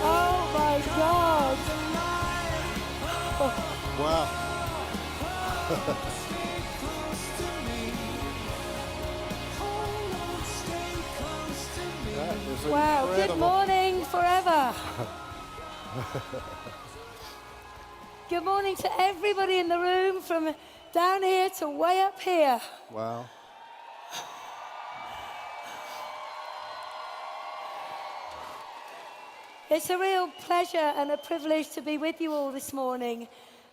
Oh my God! Wow. Wow, good morning forever. Good morning to everybody in the room from down here to way up here. Wow. It's a real pleasure and a privilege to be with you all this morning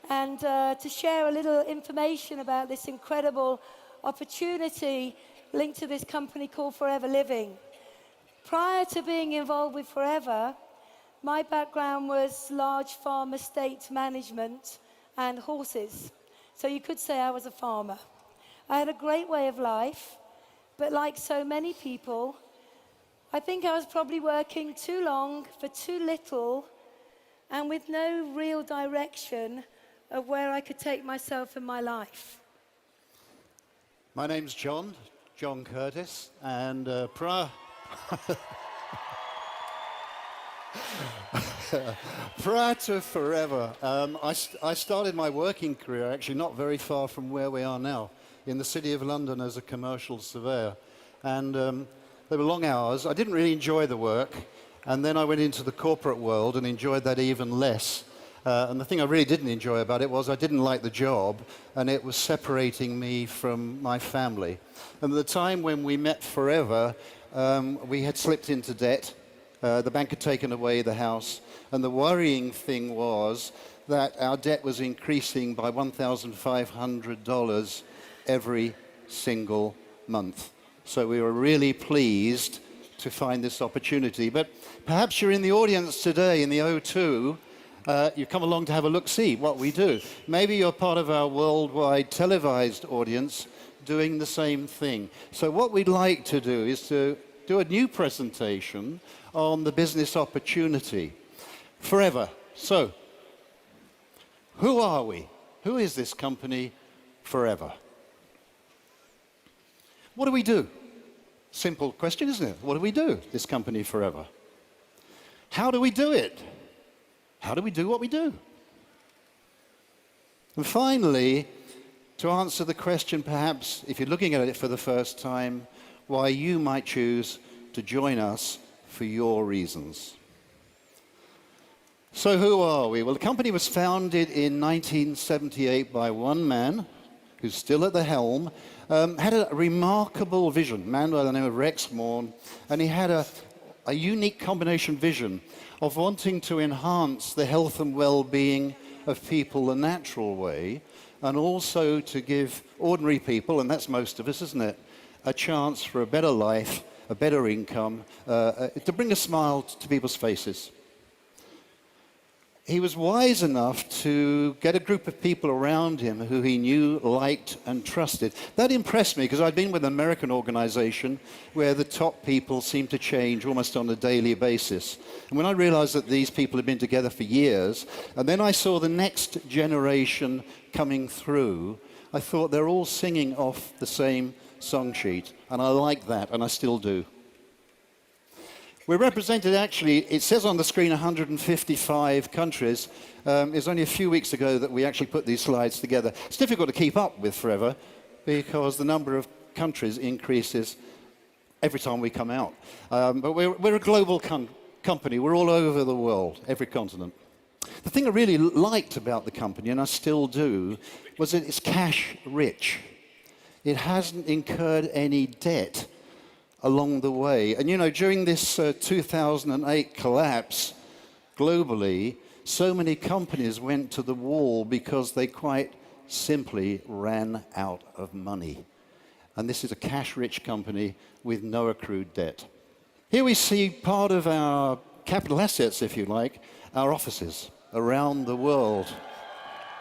and to share a little information about this incredible opportunity linked to this company called Forever Living. Prior to being involved with Forever, my background was large farm estate management and horses. So you could say I was a farmer. I had a great way of life, but like so many people, I think I was probably working too long for too little and with no real direction of where I could take myself in my life. My name's John Curtis, and prior to Forever, I started my working career actually not very far from where we are now, in the City of London as a commercial surveyor. And they were long hours. I didn't really enjoy the work. And then I went into the corporate world and enjoyed that even less. And the thing I really didn't enjoy about it was I didn't like the job, and it was separating me from my family. And at the time when we met Forever, we had slipped into debt. The bank had taken away the house, and the worrying thing was that our debt was increasing by $1,500 every single month. So we were really pleased to find this opportunity. But perhaps you're in the audience today in the O2. You've come along to have a look-see what we do. Maybe you're part of our worldwide televised audience doing the same thing. So what we'd like to do is to do a new presentation on the business opportunity. Forever. So, who are we? Who is this company, Forever? What do we do? Simple question, isn't it? What do we do, this company, Forever? How do we do it? How do we do what we do? And finally, to answer the question, perhaps, if you're looking at it for the first time, why you might choose to join us for your reasons. So who are we? Well, the company was founded in 1978 by one man, who's still at the helm, had a remarkable vision, a man by the name of Rex Morn, and he had a unique combination vision of wanting to enhance the health and well-being of people the natural way, and also to give ordinary people, and that's most of us, isn't it, a chance for a better life, a better income, to bring a smile to people's faces. He was wise enough to get a group of people around him who he knew, liked, and trusted. That impressed me because I'd been with an American organization where the top people seemed to change almost on a daily basis. And when I realized that these people had been together for years, and then I saw the next generation coming through, I thought they're all singing off the same song sheet. And I like that, and I still do. We're represented, actually, it says on the screen 155 countries. It's only a few weeks ago that we actually put these slides together. It's difficult to keep up with Forever because the number of countries increases every time we come out. But we're a global company. We're all over the world, every continent. The thing I really liked about the company, and I still do, was that it's cash rich. It hasn't incurred any debt along the way. And you know, during this 2008 collapse globally, so many companies went to the wall because they quite simply ran out of money. And this is a cash-rich company with no accrued debt. Here we see part of our capital assets, if you like, our offices around the world.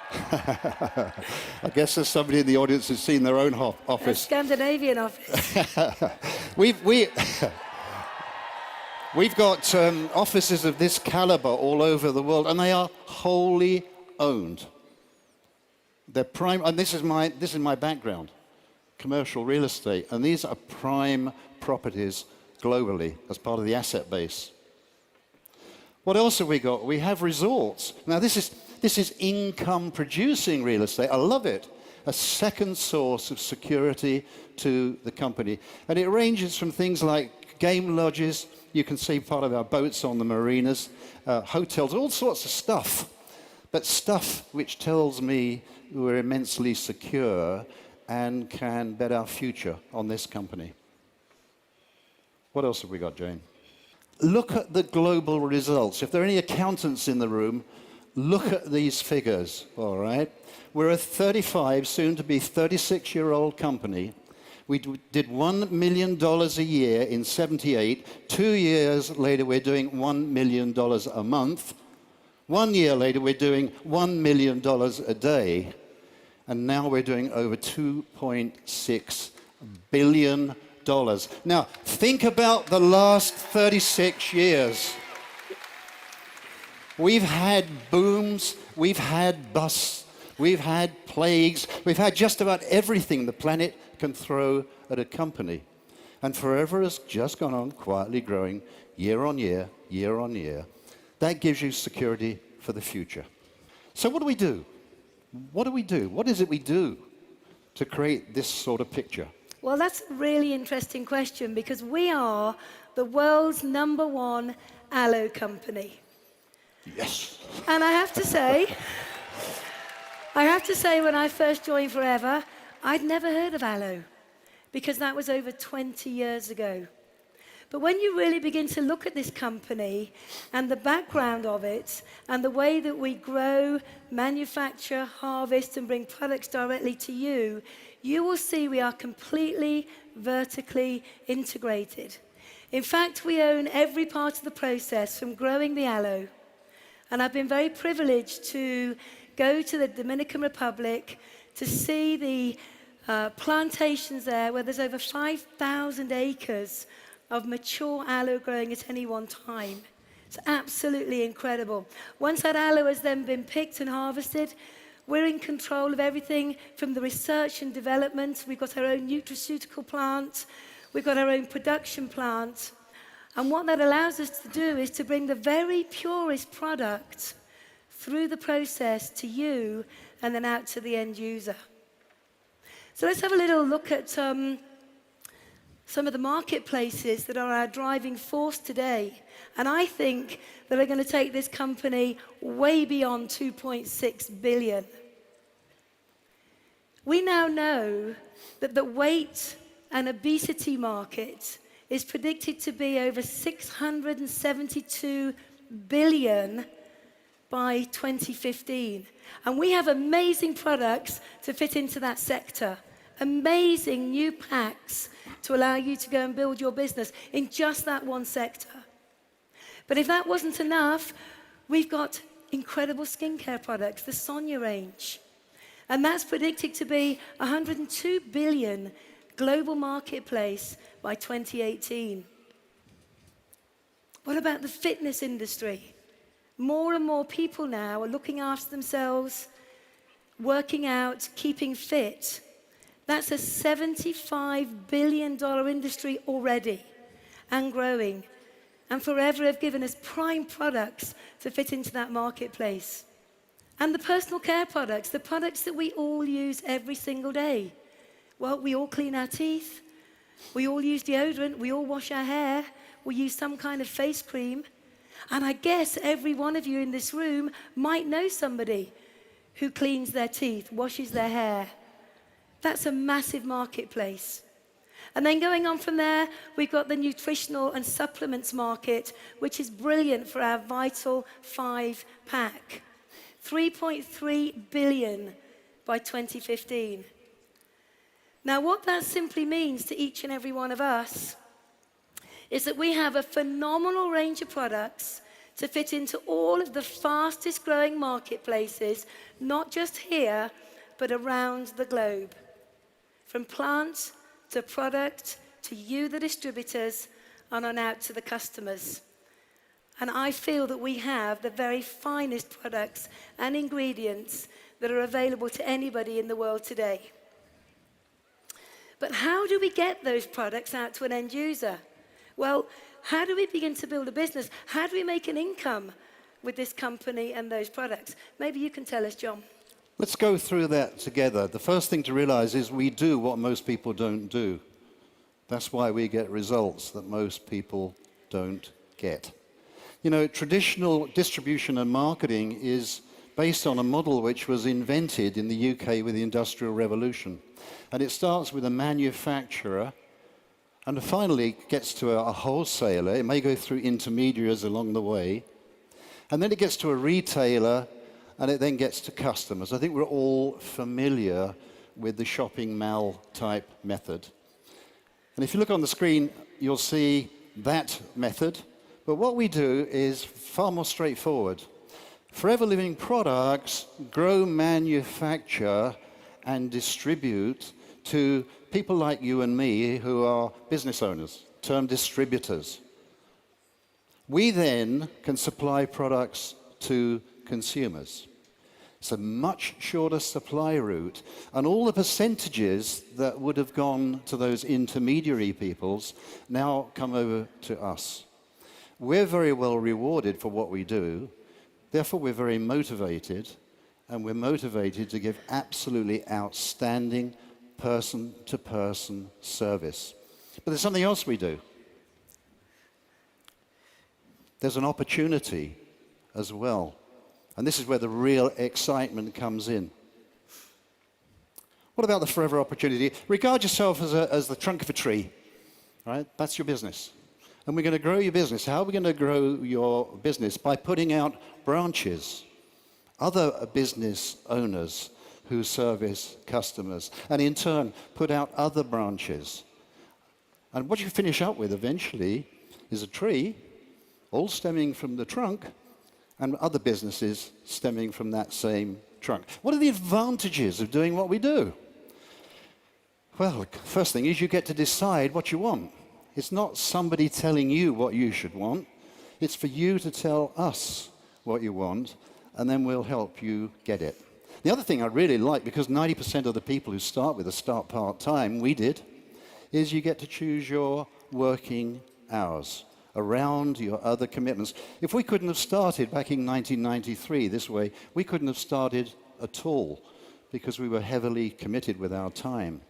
I guess there's somebody in the audience who's seen their own office. A Scandinavian office. We've got offices of this caliber all over the world, and they are wholly owned. They're prime, and this is my background, commercial real estate, and these are prime properties globally as part of the asset base. What else have we got? We have resorts. Now, this is income-producing real estate. I love it. A second source of security to the company. And it ranges from things like game lodges. You can see part of our boats on the marinas, hotels, all sorts of stuff. But stuff which tells me we're immensely secure and can bet our future on this company. What else have we got, Jayne? Look at the global results. If there are any accountants in the room, look at these figures, all right? We're a 35, soon to be 36-year-old company. We did $1 million a year in 78. 2 years later, we're doing $1 million a month. 1 year later, we're doing $1 million a day. And now we're doing over $2.6 billion. Now, think about the last 36 years. We've had booms, we've had busts, we've had plagues, we've had just about everything the planet can throw at a company. And Forever has just gone on quietly growing year on year, year on year. That gives you security for the future. So what do we do? What do we do? What is it we do to create this sort of picture? Well, that's a really interesting question because we are the world's #1 aloe company. Yes. And I have to say, when I first joined Forever, I'd never heard of aloe because that was over 20 years ago. But when you really begin to look at this company and the background of it and the way that we grow, manufacture, harvest, and bring products directly to you, you will see we are completely vertically integrated. In fact, we own every part of the process from growing the aloe. And I've been very privileged to go to the Dominican Republic to see the plantations there where there's over 5,000 acres of mature aloe growing at any one time. It's absolutely incredible. Once that aloe has then been picked and harvested, we're in control of everything from the research and development. We've got our own nutraceutical plant. We've got our own production plant. And what that allows us to do is to bring the very purest product through the process to you and then out to the end user. So let's have a little look at some of the marketplaces that are our driving force today. And I think that are going to take this company way beyond 2.6 billion. We now know that the weight and obesity market is predicted to be over 672 billion by 2015. And we have amazing products to fit into that sector. Amazing new packs to allow you to go and build your business in just that one sector. But if that wasn't enough, we've got incredible skincare products, the Sonia range. And that's predicted to be 102 billion global marketplace by 2018. What about the fitness industry? More and more people now are looking after themselves, working out, keeping fit. That's a $75 billion industry already and growing. And Forever have given us prime products to fit into that marketplace. And the personal care products, the products that we all use every single day. Well, we all clean our teeth. We all use deodorant. We all wash our hair. We use some kind of face cream. And I guess every one of you in this room might know somebody who cleans their teeth, washes their hair. That's a massive marketplace. And then going on from there, we've got the nutritional and supplements market, which is brilliant for our Vital 5 pack. 3.3 billion by 2015. Now, what that simply means to each and every one of us is that we have a phenomenal range of products to fit into all of the fastest growing marketplaces, not just here, but around the globe. From plant to product to you, the distributors, and on out to the customers. And I feel that we have the very finest products and ingredients that are available to anybody in the world today. But how do we get those products out to an end user? Well, how do we begin to build a business? How do we make an income with this company and those products? Maybe you can tell us, John. Let's go through that together. The first thing to realize is we do what most people don't do. That's why we get results that most people don't get. You know, traditional distribution and marketing is based on a model which was invented in the UK with the Industrial Revolution. And it starts with a manufacturer and finally gets to a wholesaler. It may go through intermediaries along the way. And then it gets to a retailer, and it then gets to customers. I think we're all familiar with the shopping mall type method. And if you look on the screen, you'll see that method. But what we do is far more straightforward. Forever Living products grow, manufacture, and distribute to people like you and me who are business owners, termed distributors. We then can supply products to consumers. It's a much shorter supply route, and all the percentages that would have gone to those intermediary peoples now come over to us. We're very well rewarded for what we do, therefore we're very motivated, and we're motivated to give absolutely outstanding person-to-person service. But there's something else we do. There's an opportunity as well. And this is where the real excitement comes in. What about the forever opportunity? Regard yourself as the trunk of a tree, right? That's your business. And we're going to grow your business. How are we going to grow your business? By putting out branches, other business owners who service customers, and in turn put out other branches. And what you finish up with eventually is a tree, all stemming from the trunk, and other businesses stemming from that same trunk. What are the advantages of doing what we do? Well, the first thing is you get to decide what you want. It's not somebody telling you what you should want. It's for you to tell us what you want, and then we'll help you get it. The other thing I really like, because 90% of the people who start with us start part-time, we did, is you get to choose your working hours around your other commitments. If we couldn't have started back in 1993 this way, we couldn't have started at all because we were heavily committed with our time.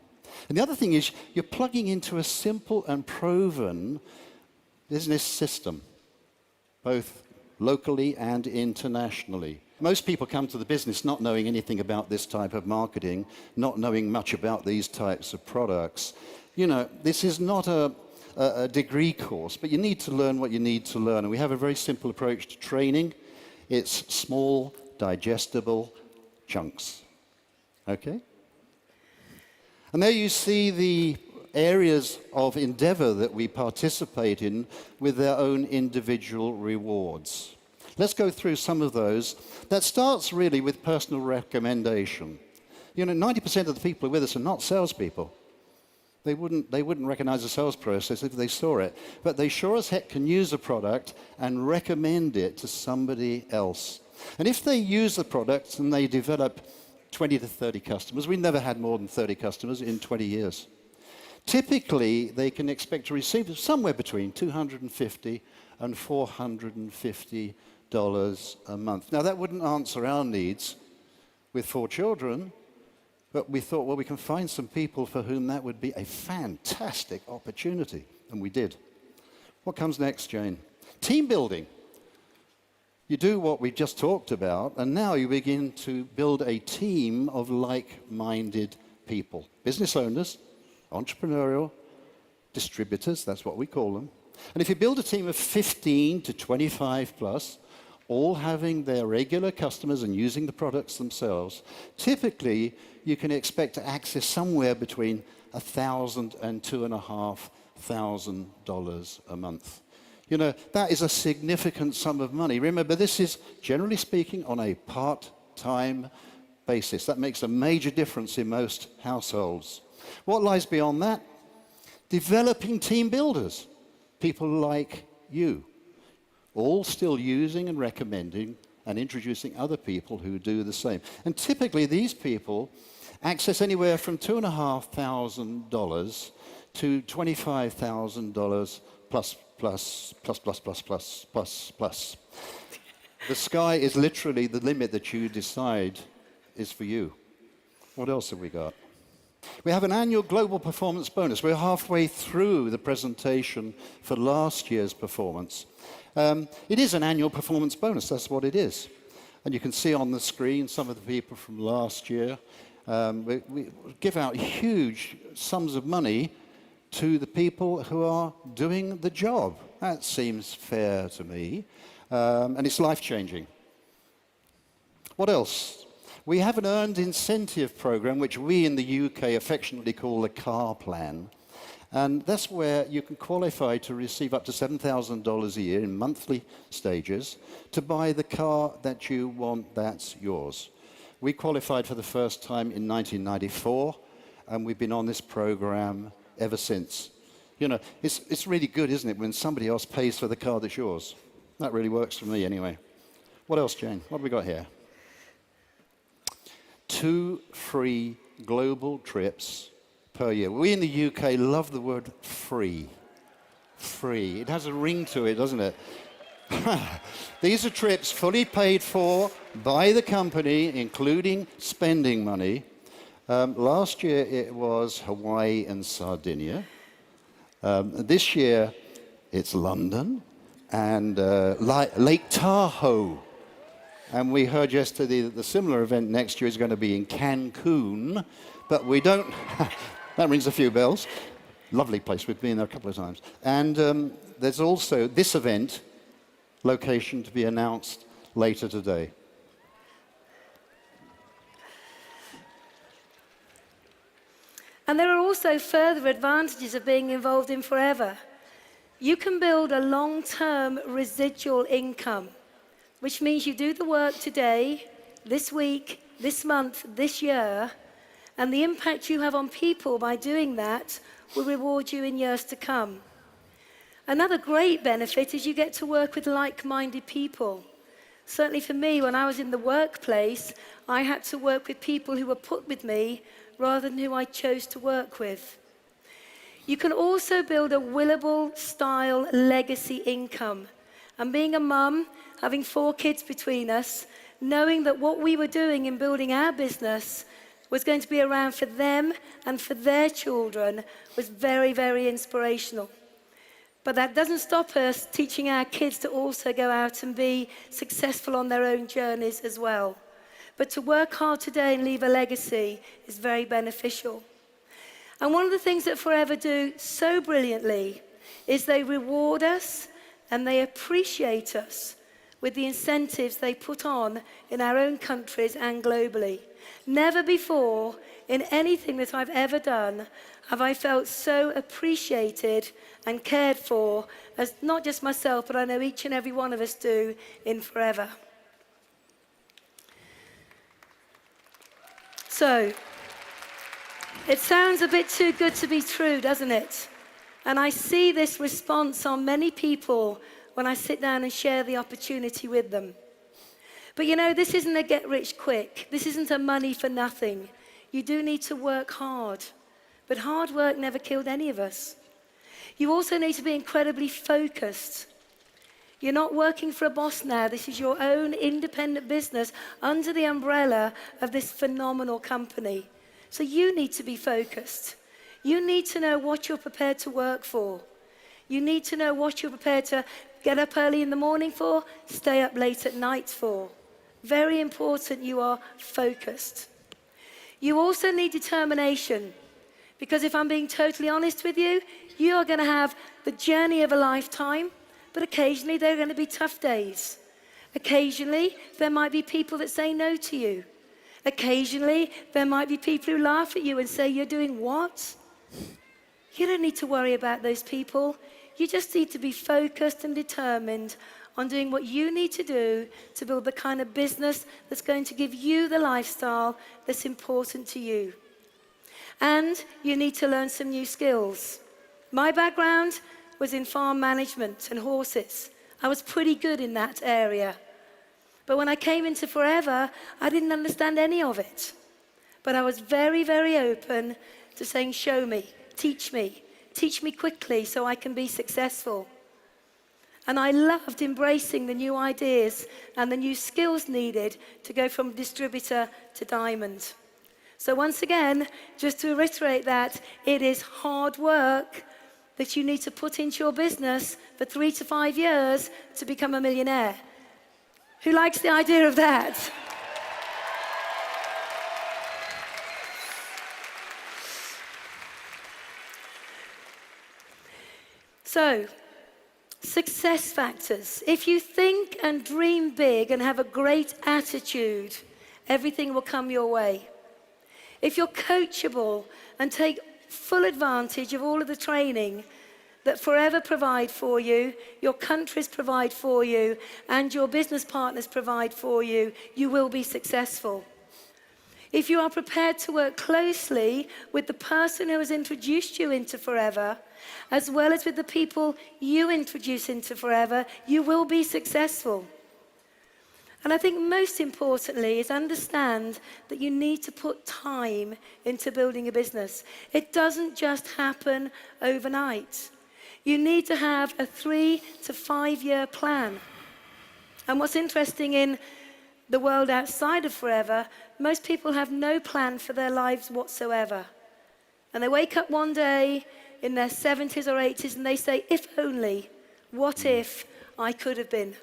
And the other thing is you're plugging into a simple and proven business system, both locally and internationally. Most people come to the business not knowing anything about this type of marketing, not knowing much about these types of products. You know, this is not a degree course, but you need to learn what you need to learn. And we have a very simple approach to training. It's small, digestible chunks. Okay? And there you see the areas of endeavor that we participate in with their own individual rewards. Let's go through some of those. That starts really with personal recommendation. You know, 90% of the people who are with us are not salespeople. They wouldn't recognize the sales process if they saw it. But they sure as heck can use a product and recommend it to somebody else. And if they use the product and they develop 20 to 30 customers, we never had more than 30 customers in 20 years. Typically, they can expect to receive somewhere between $250 and $450 a month. Now, that wouldn't answer our needs with 4 children, but we thought, well, we can find some people for whom that would be a fantastic opportunity, and we did. What comes next, Jayne? Team building. You do what we just talked about, and now you begin to build a team of like-minded people. Business owners, entrepreneurial, distributors, that's what we call them. And if you build a team of 15 to 25 plus, all having their regular customers and using the products themselves, typically you can expect to access somewhere between $1,000 and $2,500 a month. You know, that is a significant sum of money. Remember, this is, generally speaking, on a part-time basis. That makes a major difference in most households. What lies beyond that? Developing team builders, people like you, all still using and recommending and introducing other people who do the same. And typically these people access anywhere from $2,500 to $25,000 plus, plus, plus, plus, plus, plus, plus, plus. The sky is literally the limit that you decide is for you. What else have we got? We have an annual global performance bonus. We're halfway through the presentation for last year's performance. It is an annual performance bonus, that's what it is. And you can see on the screen some of the people from last year. We give out huge sums of money to the people who are doing the job. That seems fair to me. And it's life-changing. What else? We have an earned incentive program, which we in the UK affectionately call the car plan. And that's where you can qualify to receive up to $7,000 a year in monthly stages to buy the car that you want that's yours. We qualified for the first time in 1994, and we've been on this program ever since. You know, it's really good, isn't it, when somebody else pays for the car that's yours? That really works for me anyway. What else, Jane? What have we got here? 2 free global trips per year. We in the UK love the word free. Free. It has a ring to it, doesn't it? These are trips fully paid for by the company, including spending money. Last year it was Hawaii and Sardinia. This year it's London and Lake Tahoe. And we heard yesterday that the similar event next year is going to be in Cancun, but we don't... That rings a few bells. Lovely place. We've been there a couple of times. And there's also this event, location to be announced later today. And there are also further advantages of being involved in Forever. You can build a long-term residual income, which means you do the work today, this week, this month, this year, and the impact you have on people by doing that will reward you in years to come. Another great benefit is you get to work with like-minded people. Certainly for me, when I was in the workplace, I had to work with people who were put with me rather than who I chose to work with. You can also build a Willable-style legacy income. And being a mum, having 4 kids between us, knowing that what we were doing in building our business was going to be around for them and for their children was very, very inspirational. But that doesn't stop us teaching our kids to also go out and be successful on their own journeys as well. But to work hard today and leave a legacy is very beneficial. And one of the things that Forever do so brilliantly is they reward us and they appreciate us with the incentives they put on in our own countries and globally. Never before in anything that I've ever done have I felt so appreciated and cared for as not just myself, but I know each and every one of us do in Forever. So, it sounds a bit too good to be true, doesn't it? And I see this response on many people when I sit down and share the opportunity with them. But you know, this isn't a get rich quick. This isn't a money for nothing. You do need to work hard. But hard work never killed any of us. You also need to be incredibly focused. You're not working for a boss now. This is your own independent business under the umbrella of this phenomenal company. So you need to be focused. You need to know what you're prepared to work for. You need to know what you're prepared to get up early in the morning for, stay up late at night for. Very important you are focused. You also need determination. Because if I'm being totally honest with you, you are going to have the journey of a lifetime, but occasionally there are going to be tough days. Occasionally, there might be people that say no to you. Occasionally, there might be people who laugh at you and say, "You're doing what?" You don't need to worry about those people. You just need to be focused and determined on doing what you need to do to build the kind of business that's going to give you the lifestyle that's important to you. And you need to learn some new skills. My background was in farm management and horses. I was pretty good in that area. But when I came into Forever, I didn't understand any of it. But I was very, very open to saying, show me, teach me, Teach me quickly so I can be successful. And I loved embracing the new ideas and the new skills needed to go from distributor to diamond. So once again, just to reiterate that, it is hard work that you need to put into your business for 3 to 5 years to become a millionaire. Who likes the idea of that? So, success factors. If you think and dream big and have a great attitude, everything will come your way. If you're coachable and take full advantage of all of the training that Forever provide for you, your countries provide for you, and your business partners provide for you, you will be successful. If you are prepared to work closely with the person who has introduced you into Forever, as well as with the people you introduce into Forever, you will be successful. And I think most importantly is understand that you need to put time into building a business. It doesn't just happen overnight. You need to have a 3 to 5 year plan. And what's interesting in the world outside of Forever, most people have no plan for their lives whatsoever. And they wake up one day in their 70s or 80s and they say, if only, what if I could have been?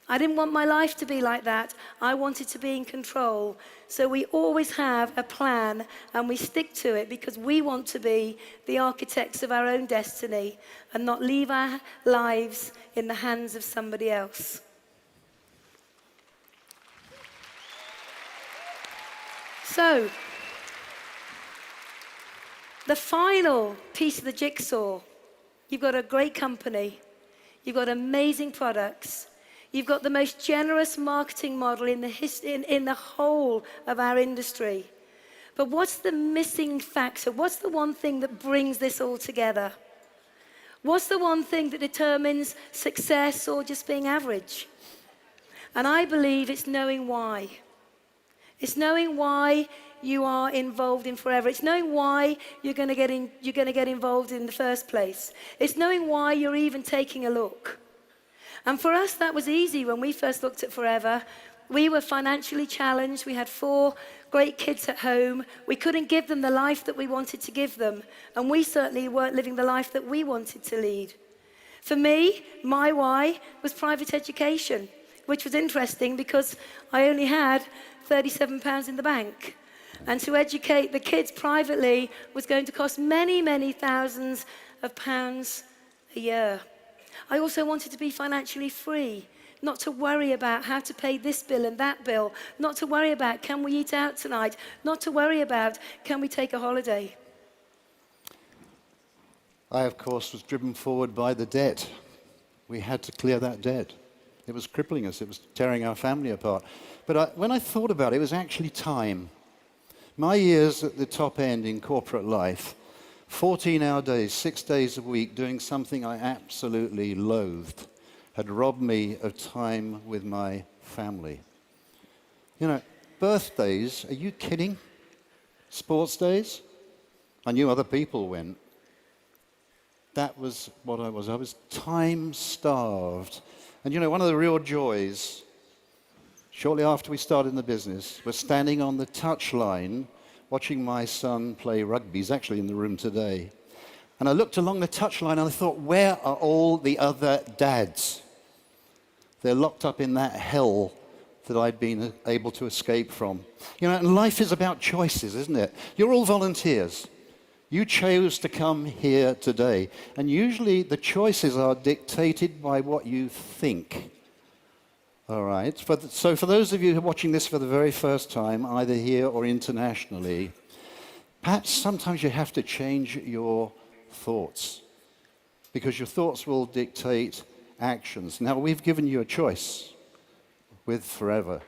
I didn't want my life to be like that. I wanted to be in control. So we always have a plan and we stick to it because we want to be the architects of our own destiny and not leave our lives in the hands of somebody else. So, the final piece of the jigsaw, you've got a great company, you've got amazing products, you've got the most generous marketing model in the whole of our industry. But what's the missing factor? What's the one thing that brings this all together? What's the one thing that determines success or just being average? And I believe it's knowing why. It's knowing why you are involved in Forever. It's knowing why you're going to get involved in the first place. It's knowing why you're even taking a look. And for us, that was easy when we first looked at Forever. We were financially challenged. We had 4 great kids at home. We couldn't give them the life that we wanted to give them. And we certainly weren't living the life that we wanted to lead. For me, my why was private education, which was interesting because I only had £37 in the bank. And to educate the kids privately was going to cost many, many thousands of pounds a year. I also wanted to be financially free, not to worry about how to pay this bill and that bill, not to worry about can we eat out tonight, not to worry about can we take a holiday. I, of course, was driven forward by the debt. We had to clear that debt. It was crippling us. It was tearing our family apart. But when I thought about it, it was actually time. My years at the top end in corporate life, 14-hour days, 6 days a week, doing something I absolutely loathed, had robbed me of time with my family. You know, birthdays, are you kidding? Sports days? I knew other people went. That was what I was. I was time-starved. And you know, one of the real joys, shortly after we started in the business, was standing on the touchline watching my son play rugby. He's actually in the room today. And I looked along the touchline and I thought, where are all the other dads? They're locked up in that hell that I'd been able to escape from. You know, and life is about choices, isn't it? You're all volunteers. You chose to come here today. And usually the choices are dictated by what you think. All right. So for those of you who are watching this for the very first time, either here or internationally, perhaps sometimes you have to change your thoughts because your thoughts will dictate actions. Now, we've given you a choice with Forever.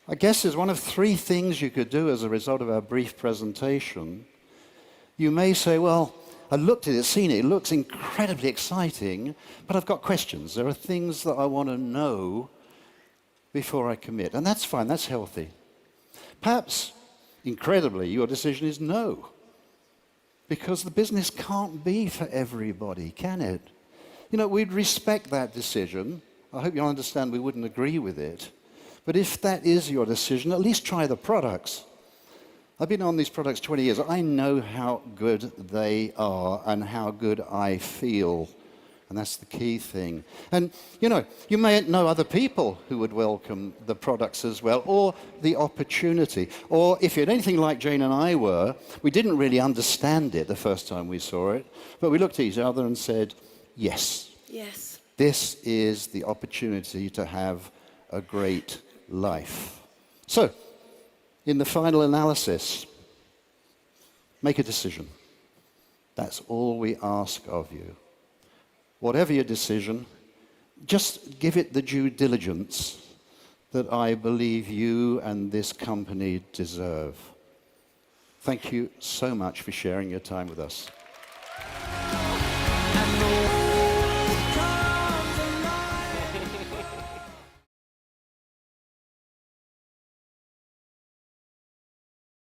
I guess there's one of 3 things you could do as a result of our brief presentation. You may say, well, I looked at it, seen it, it looks incredibly exciting, but I've got questions. There are things that I want to know before I commit. And that's fine, that's healthy. Perhaps, incredibly, your decision is no. because the business can't be for everybody, can it? You know, we'd respect that decision. I hope you understand we wouldn't agree with it. But if that is your decision, at least try the products. I've been on these products 20 years. I know how good they are and how good I feel. And that's the key thing. And, you know, you may know other people who would welcome the products as well, or the opportunity. Or if you're anything like Jayne and I were, we didn't really understand it the first time we saw it, but we looked at each other and said, yes. Yes. This is the opportunity to have a great life. So, in the final analysis, make a decision. That's all we ask of you. Whatever your decision, just give it the due diligence that I believe you and this company deserve. Thank you so much for sharing your time with us.